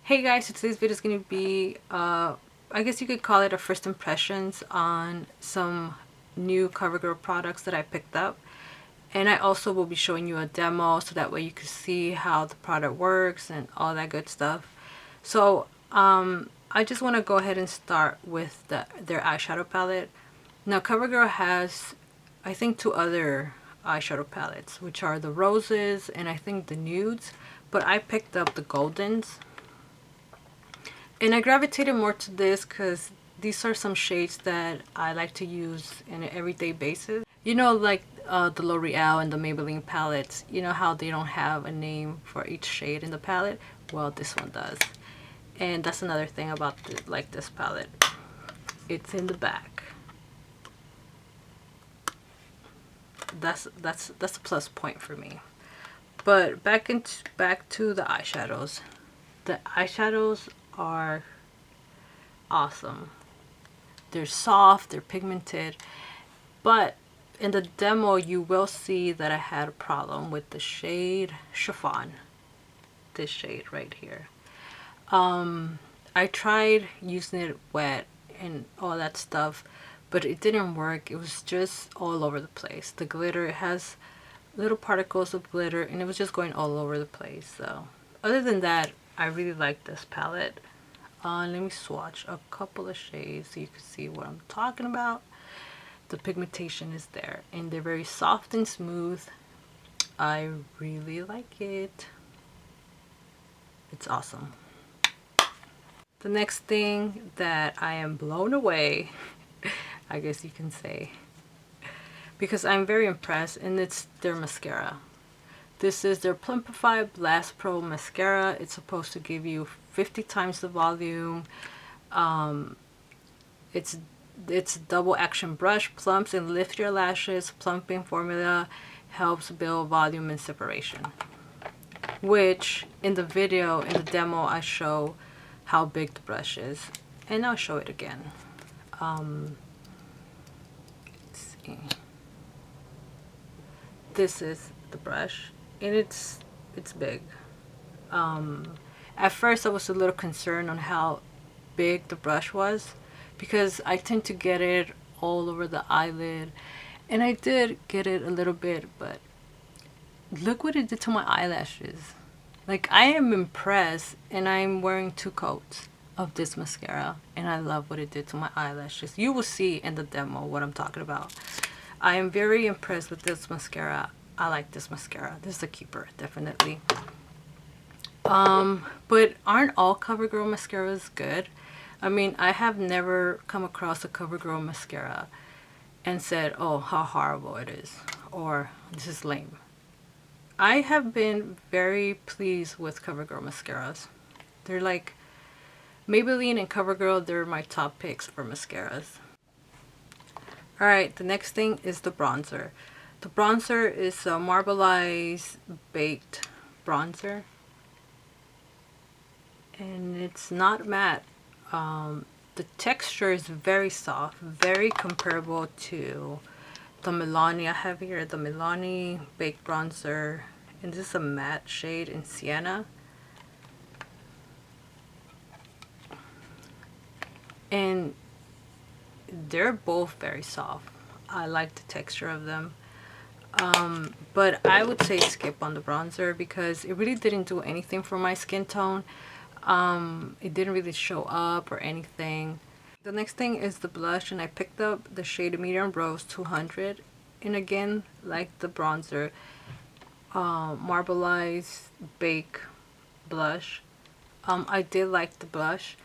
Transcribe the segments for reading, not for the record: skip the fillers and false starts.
Hey guys, so today's video is going to be, I guess you could call it a first impressions on some new Covergirl products that I picked up. And I also will be showing you a demo so that way you can see how the product works and all that good stuff. So I just want to go ahead and start with their eyeshadow palette. Now Covergirl has, I think, two other eyeshadow palettes, which are the roses and I think the nudes. But I picked up the goldens. And I gravitated more to this because these are some shades that I like to use in an everyday basis. You know, like the L'Oreal and the Maybelline palettes, you know how they don't have a name for each shade in the palette? Well, this one does. And that's another thing about this palette. It's in the back. That's a plus point for me. But back to the eyeshadows. The eyeshadows are awesome. They're soft, they're pigmented, but in the demo you will see that I had a problem with the shade Chiffon. This shade right here. I tried using it wet and all that stuff, but it didn't work. It was just all over the place. The glitter, it has little particles of glitter and it was just going all over the place. So other than that, I really like this palette. Let me swatch a couple of shades so you can see what I'm talking about. The pigmentation is there and they're very soft and smooth. I really like it. It's awesome. The next thing that I am blown away, I guess you can say, because I'm very impressed, and it's their mascara. This is their Plumpify Blast Pro Mascara. It's supposed to give you 50 times the volume. It's double action brush, plumps and lift your lashes. Plumping formula helps build volume and separation. Which in the video, in the demo, I show how big the brush is. And I'll show it again. Let's see. This is the brush. And it's big. At first I was a little concerned on how big the brush was because I tend to get it all over the eyelid, and I did get it a little bit, but look what it did to my eyelashes. Like, I am impressed, and I'm wearing 2 coats of this mascara and I love what it did to my eyelashes. You will see in the demo what I'm talking about. I am very impressed with this mascara. I like this mascara. This is a keeper, definitely. But aren't all Covergirl mascaras good? I mean, I have never come across a Covergirl mascara and said, oh, how horrible it is, or this is lame. I have been very pleased with Covergirl mascaras. They're like Maybelline and Covergirl, they're my top picks for mascaras. Alright, the next thing is the bronzer. The bronzer is a marbleized baked bronzer. And it's not matte. The texture is very soft, very comparable to the Milani I have here, the Milani baked bronzer, and this is a matte shade in Sienna. And they're both very soft. I like the texture of them. But I would say skip on the bronzer because it really didn't do anything for my skin tone. It didn't really show up or anything. The next thing is the blush, and I picked up the shade Medium Rose 200, and again, like the bronzer, marbleized bake blush. I did like the blush.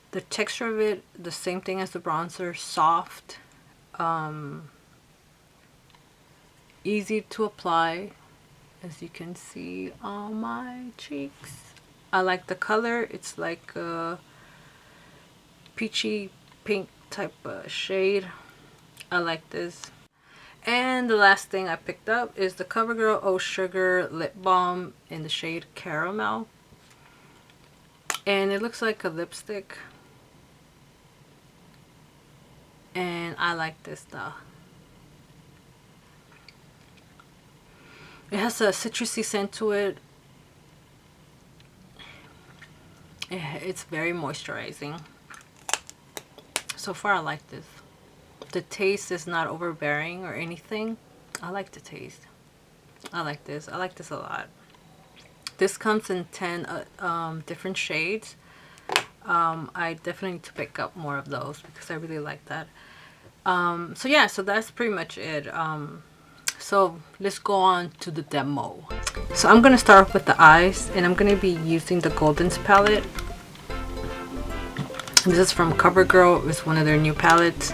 The texture of it, the same thing as the bronzer, soft, easy to apply, as you can see on my cheeks. I like the color. It's like a peachy pink type of shade. I like this. And the last thing I picked up is the Covergirl Oh Sugar Lip Balm in the shade Caramel. And it looks like a lipstick. And I like this stuff. It has a citrusy scent to it. It's very moisturizing. So far I like this. The taste is not overbearing or anything. I like the taste. I like this. I like this a lot. This comes in 10 different shades. I definitely need to pick up more of those because I really like that. So yeah, so that's pretty much it. So let's go on to the demo. So I'm gonna start off with the eyes, and I'm gonna be using the Golden's palette. This is from Covergirl. It's one of their new palettes.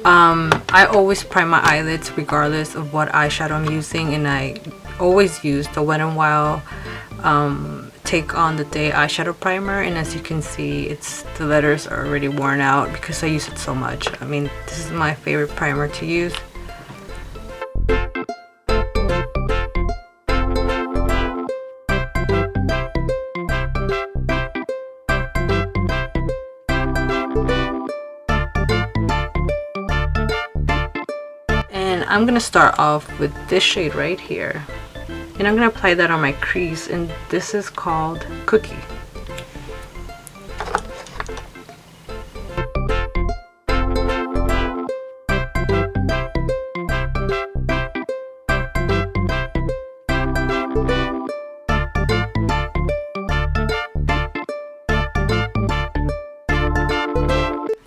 I always prime my eyelids regardless of what eyeshadow I'm using, and I always use the Wet n Wild Take on the Day eyeshadow primer, and as you can see, the letters are already worn out because I use it so much. I mean, this is my favorite primer to use. And I'm gonna start off with this shade right here, and I'm gonna apply that on my crease, and this is called Cookie.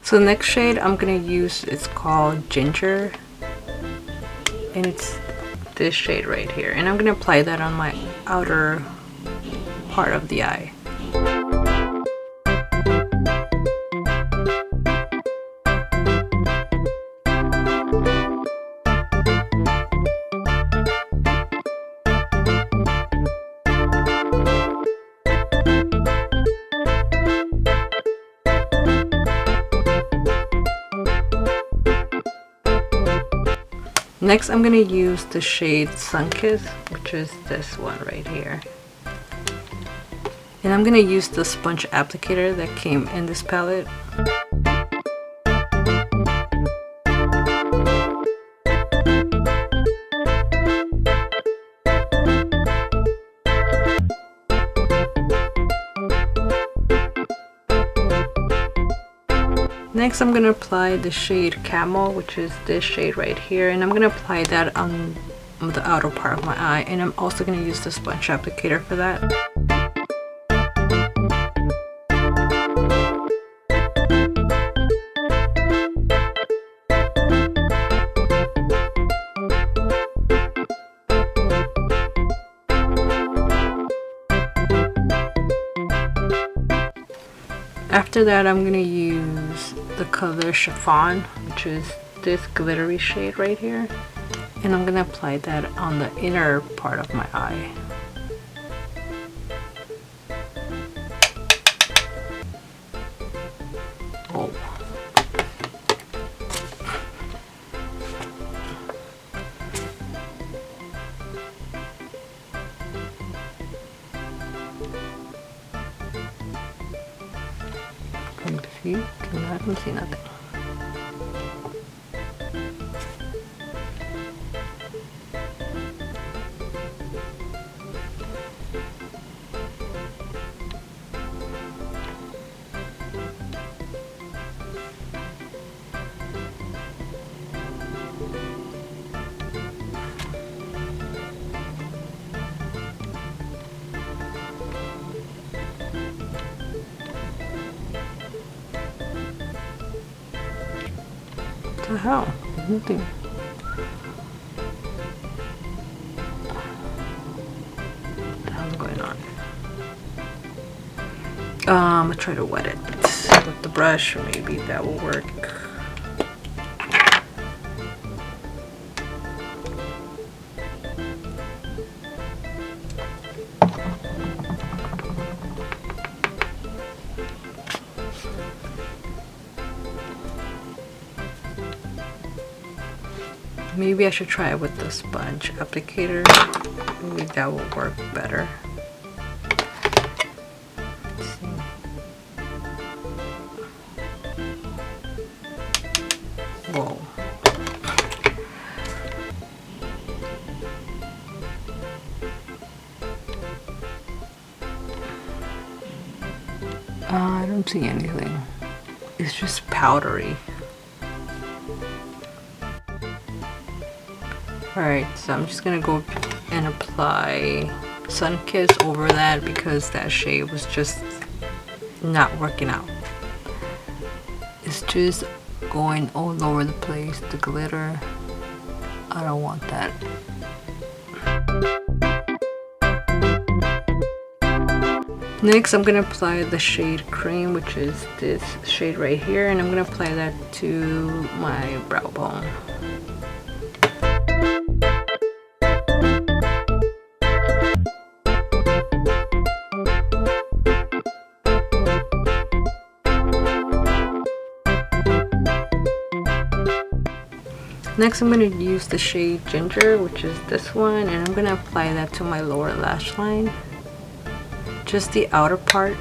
So the next shade I'm gonna use is called Ginger, and it's this shade right here, and I'm gonna apply that on my outer part of the eye. Next, I'm going to use the shade Sunkissed, which is this one right here. And I'm going to use the sponge applicator that came in this palette. Next, I'm going to apply the shade Camel, which is this shade right here, and I'm going to apply that on the outer part of my eye, and I'm also going to use the sponge applicator for that. After that, I'm going to use the color Chiffon, which is this glittery shade right here, and I'm going to apply that on the inner part of my eye. Oh. Can you see? I don't see nothing. What the hell? Nothing. What the hell's going on? I'm gonna try to wet it with the brush. Maybe that will work. Maybe I should try it with the sponge applicator. Maybe that will work better. Let's see. Whoa. I don't see anything. It's just powdery. Alright, so I'm just gonna go and apply Sun Kiss over that because that shade was just not working out. It's just going all over the place, the glitter. I don't want that. Next, I'm gonna apply the shade Cream, which is this shade right here, and I'm gonna apply that to my brow bone. Next, I'm going to use the shade Ginger, which is this one, and I'm going to apply that to my lower lash line. Just the outer part.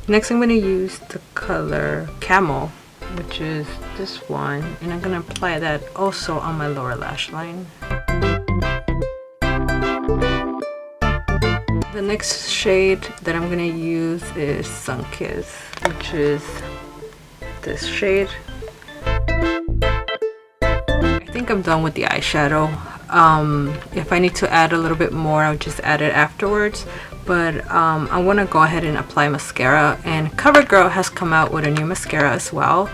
Next, I'm going to use the color Camel, which is this one, and I'm going to apply that also on my lower lash line. The next shade that I'm going to use is Sun Kiss, which is this shade. I think I'm done with the eyeshadow. If I need to add a little bit more, I'll just add it afterwards. But I want to go ahead and apply mascara, and Covergirl has come out with a new mascara as well,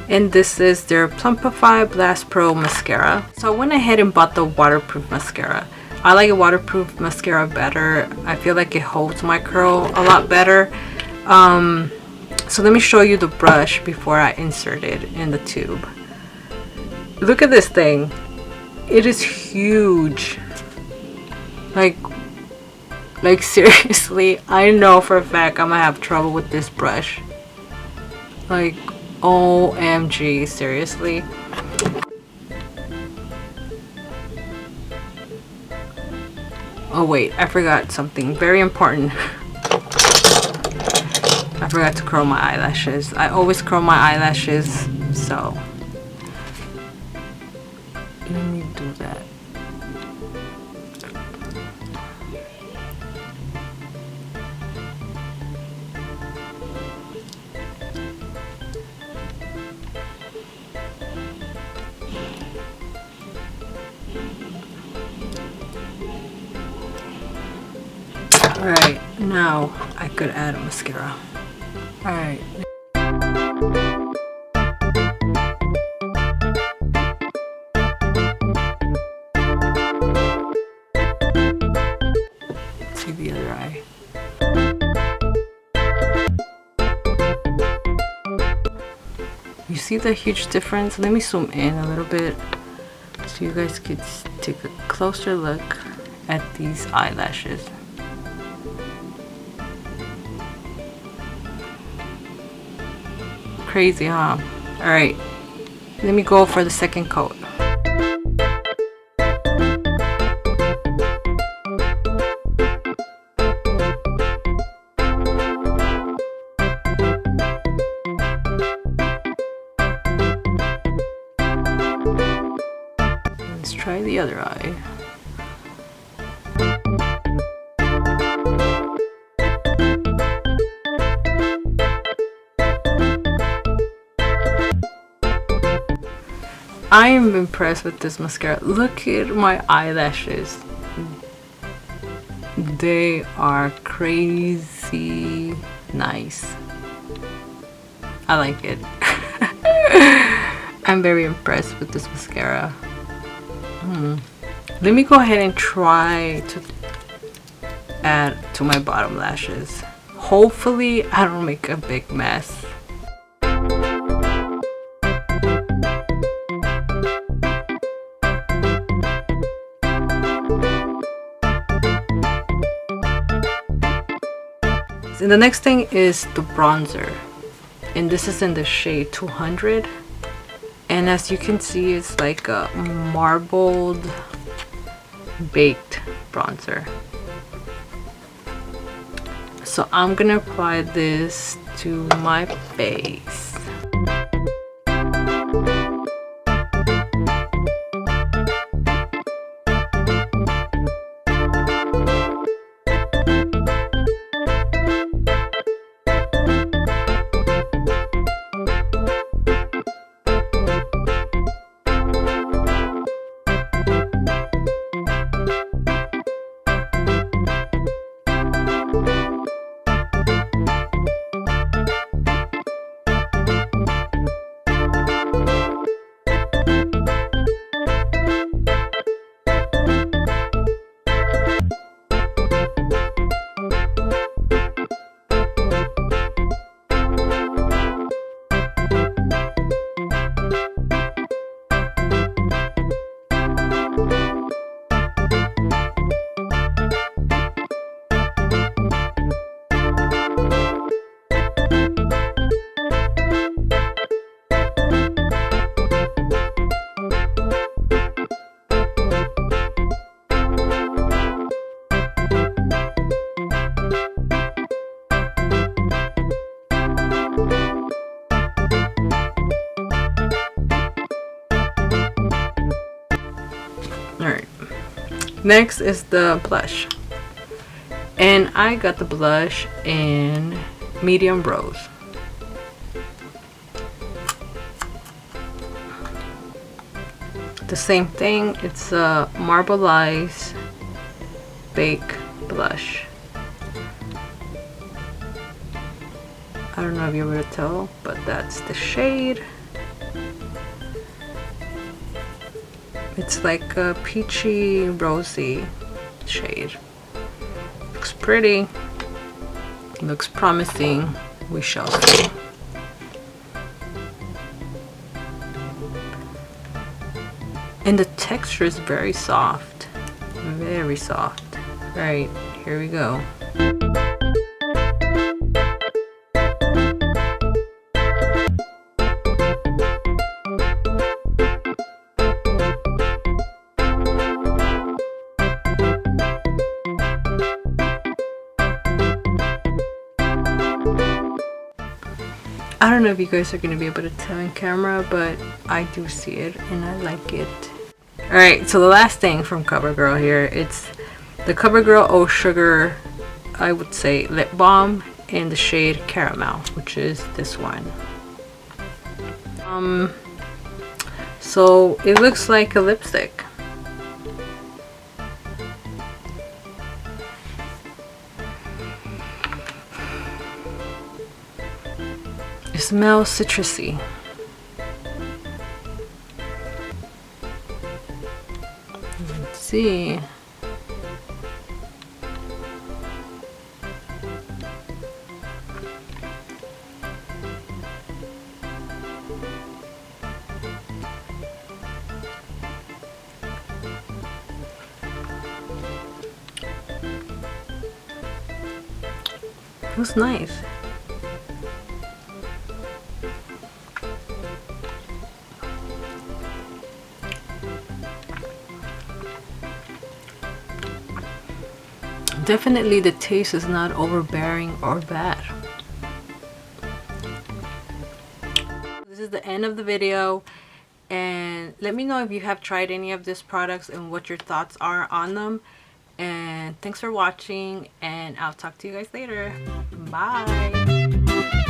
and this is their Plumpify Blast Pro mascara. So I went ahead and bought the waterproof mascara. I like a waterproof mascara better. I feel like it holds my curl a lot better. So let me show you the brush before I insert it in the tube. Look at this thing. It is huge. Like seriously, I know for a fact I'm gonna have trouble with this brush. Like, OMG, seriously. Oh wait, I forgot something very important. I forgot to curl my eyelashes. I always curl my eyelashes, so let me do that. Alright, now I could add a mascara. Alright. See the other eye. You see the huge difference? Let me zoom in a little bit so you guys could take a closer look at these eyelashes. Crazy, huh? Alright, let me go for the second coat. Let's try the other eye. I am impressed with this mascara. Look at my eyelashes. They are crazy nice. I like it. I'm very impressed with this mascara. Let me go ahead and try to add to my bottom lashes. Hopefully I don't make a big mess. And the next thing is the bronzer, and this is in the shade 200, and as you can see, it's like a marbled baked bronzer. So I'm gonna apply this to my face. Next is the blush. And I got the blush in medium rose. The same thing, it's a marbleized Bake blush. I don't know if you're able to tell, but that's the shade. It's like a peachy rosy shade. Looks pretty, looks promising. We shall see. And the texture is very soft, very soft. Right, here we go. I don't know if you guys are going to be able to tell in camera, but I do see it and I like it. Alright, so the last thing from Covergirl here, it's the Covergirl Oh Sugar, I would say, lip balm in the shade Caramel, which is this one. So it looks like a lipstick. It smells citrusy. Let's see. Feels nice. Definitely the taste is not overbearing or bad. This is the end of the video, and let me know if you have tried any of these products and what your thoughts are on them. And thanks for watching, and I'll talk to you guys later. Bye.